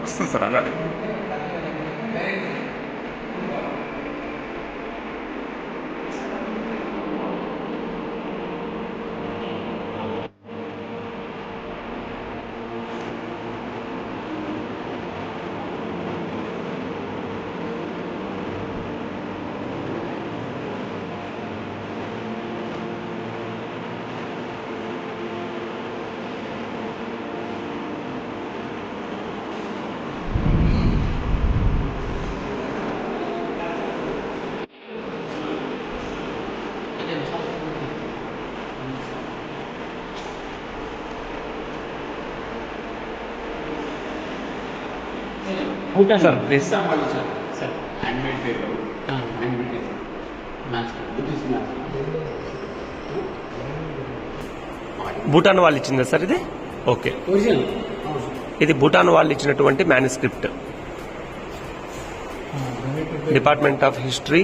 వస్తుంది సార్ అలాగే. Bhutan Sir, please. Sir. Handmade paper. Handmade paper. Mask. Buddhist mask. Bhutan వాళ్ళు ఇచ్చిందా సార్ ఇది? Okay, Original. ఇది భూటాన్ వాళ్ళు ఇచ్చినటువంటి manuscript. Department of history,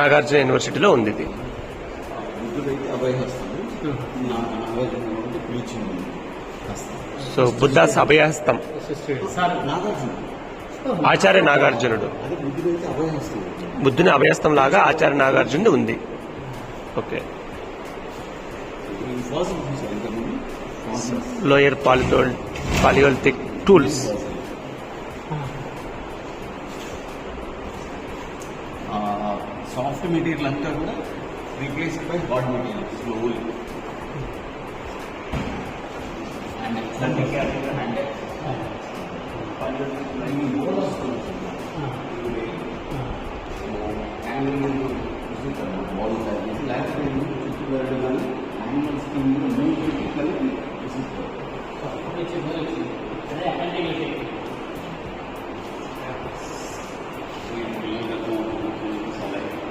Nagarjuna యూనివర్సిటీలో ఉంది ఇది. బుద్ధుడైతే అభయహస్తాడు, నాగార్జున అంటే బ్లీచింగ్ హస్తం. సో బుద్ధాస్ అభయహస్తం, Sir. నాగార్జున ఆచార్య నాగార్జునుడు. అదే బుద్ధుడైతే అభయహస్తం. బుద్ధుని అభయహస్తం లాగా ఆచార్య నాగార్జునుడు ఉంది. ఓకే, ఫాసిల్ చూసారు ఇంతకుముందు. Lower palaeolithic tools. Soft material అంతా కూడా replaced by hard material slowly.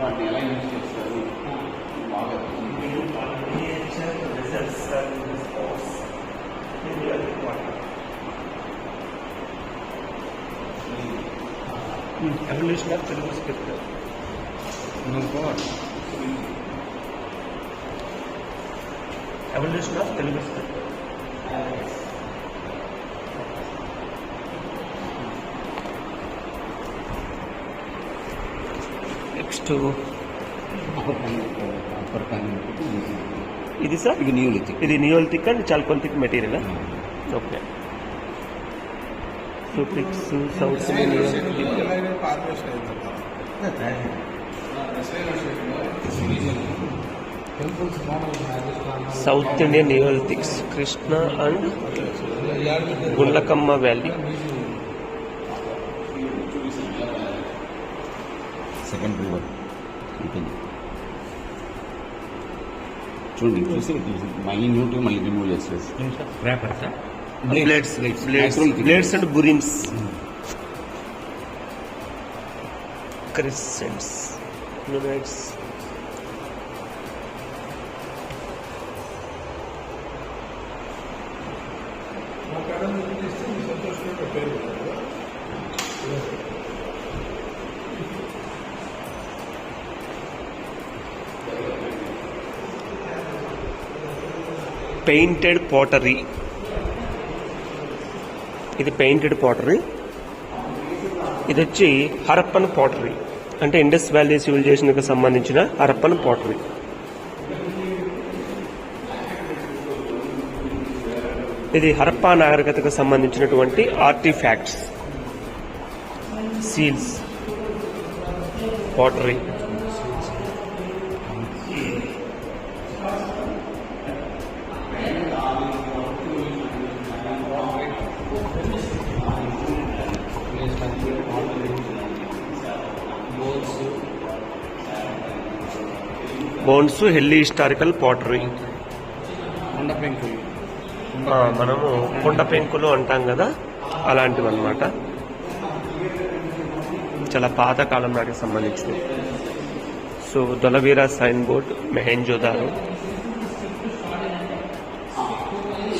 వాటిని ఎలా యూజ్ చేస్తారు బాగా evolution of Telugu script. Evolution of Telugu script. Next ఇది సార్, ఇది నియోలిథిక్. ఇది neolithic and chalcolithic material. Okay, సూఫిక్స్ south south Indian neolithics, Krishna and Gundlakamma valley. Second river ఉంటుంది చూడండి, చూసి మైన్యూట్ మళ్ళీ రిమూవ్ చేసేసి బ్లేడ్స్ అండ్ బురిన్స్, క్రిసెంట్స్, యునైట్స్. Painted pottery. ఇది పెయింటెడ్ పాటరీ. ఇది వచ్చి హరప్పన్ పాటరీ, అంటే ఇండస్ వ్యాలీ సివిలైజేషన్కి సంబంధించిన హరప్పన్ పాటరీ. ఇది హరప్పా నాగరికతకు సంబంధించినటువంటి artefacts, seals, pottery. Bones, early historical pottery. మనము కొండ పెంకులు అంటాం కదా, అలాంటివి అన్నమాట. చాలా పాత కాలం నాటికి సంబంధించింది. So Dholavira sign board, Mohenjodaro.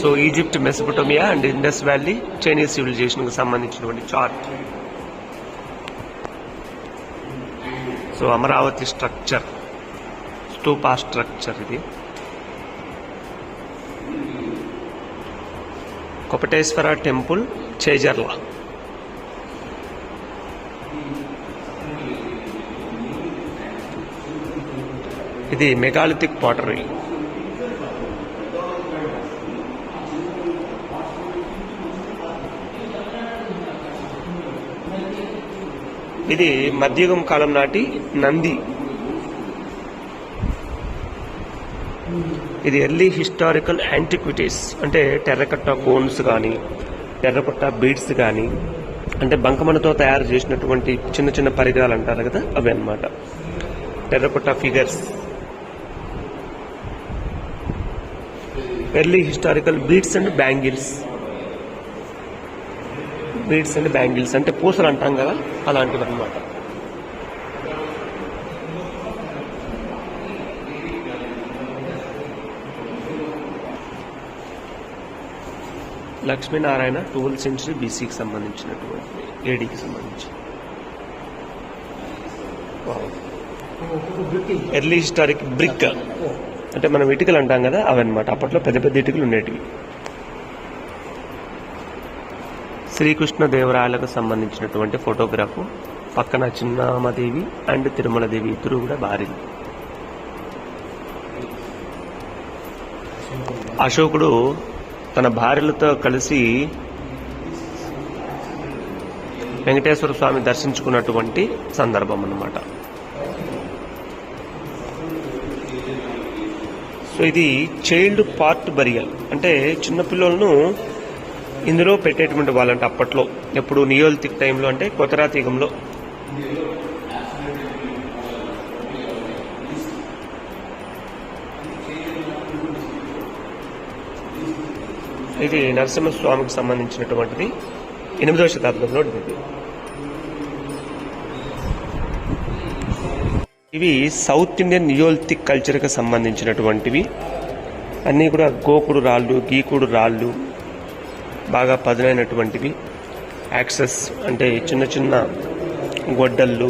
So Egypt, Mesopotamia and Indus valley Chinese సివిలైజేషన్కి సంబంధించినటువంటి chart. So Amaravati structure, stupa structure ఇది. కొపటేశ్వర టెంపుల్, చేజర్ల. ఇది మెగాలిథిక్ పాటరీ. ఇది మధ్యయుగం కాలం నాటి నంది. ఇది ఎర్లీ హిస్టారికల్ యాంటిక్విటీస్, అంటే టెర్రకట్ట కోన్స్ కానీ టెర్రకట్ట బీడ్స్ కానీ, అంటే బంకమణితో తయారు చేసినటువంటి చిన్న చిన్న పరికరాలు అంటారు కదా, అవి అన్నమాట terracotta figures. Early historical beads and bangles. Beads and bangles అంటే పూసలు అంటాం కదా, అలాంటివి అన్నమాట. లక్ష్మీనారాయణ 12th century BCకి సంబంధించినటువంటి, ఏడీకి సంబంధించి. ఎర్లీ హిస్టారిక్ బ్రిక్ అంటే మనం ఇటుకలు అంటాం కదా, అవన్నమాట. అప్పట్లో పెద్ద పెద్ద ఇటుకలు ఉండేటివి. శ్రీకృష్ణదేవరాయలకు సంబంధించినటువంటి ఫోటోగ్రాఫ్. పక్కన చిన్నామదేవి అండ్ తిరుమలదేవి ఇద్దరు కూడా భార్యలు. అశోకుడు తన భార్యలతో కలిసి వెంకటేశ్వర స్వామి దర్శించుకున్నటువంటి సందర్భం అన్నమాట. సో ఇది చైల్డ్ పార్ట్ బరియల్, అంటే చిన్నపిల్లలను ఇందులో పెట్టేటువంటి వాళ్ళంటే అప్పట్లో, ఎప్పుడు నియోలిథిక్ టైంలో, అంటే కొత్తరాతి యుగంలో. ఇది నరసింహస్వామికి సంబంధించినటువంటిది, 8వ శతాబ్దంలో. ఇవి సౌత్ ఇండియన్ నియోలిథిక్ కల్చర్కి సంబంధించినటువంటివి. అన్నీ కూడా గోకుడు రాళ్ళు, గీకుడు రాళ్ళు, బాగా పదునైనటువంటివి. యాక్సెస్ అంటే చిన్న చిన్న గొడ్డళ్ళు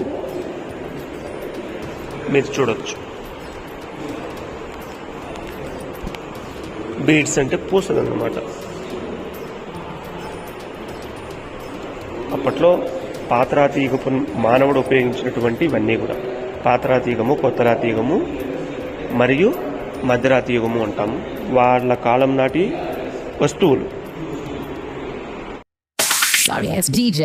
మీరు చూడొచ్చు. బీడ్స్ అంటే పూసలు అన్నమాట. అప్పట్లో పాతరాతి యుగపు మానవుడు ఉపయోగించినటువంటి ఇవన్నీ కూడా పాతరాతి యుగము, కొత్తరాతి యుగము మరియు మధ్యరాతి యుగము అంటాము. వాళ్ళ కాలం నాటి వస్తువులు. Sorry, it's DJ.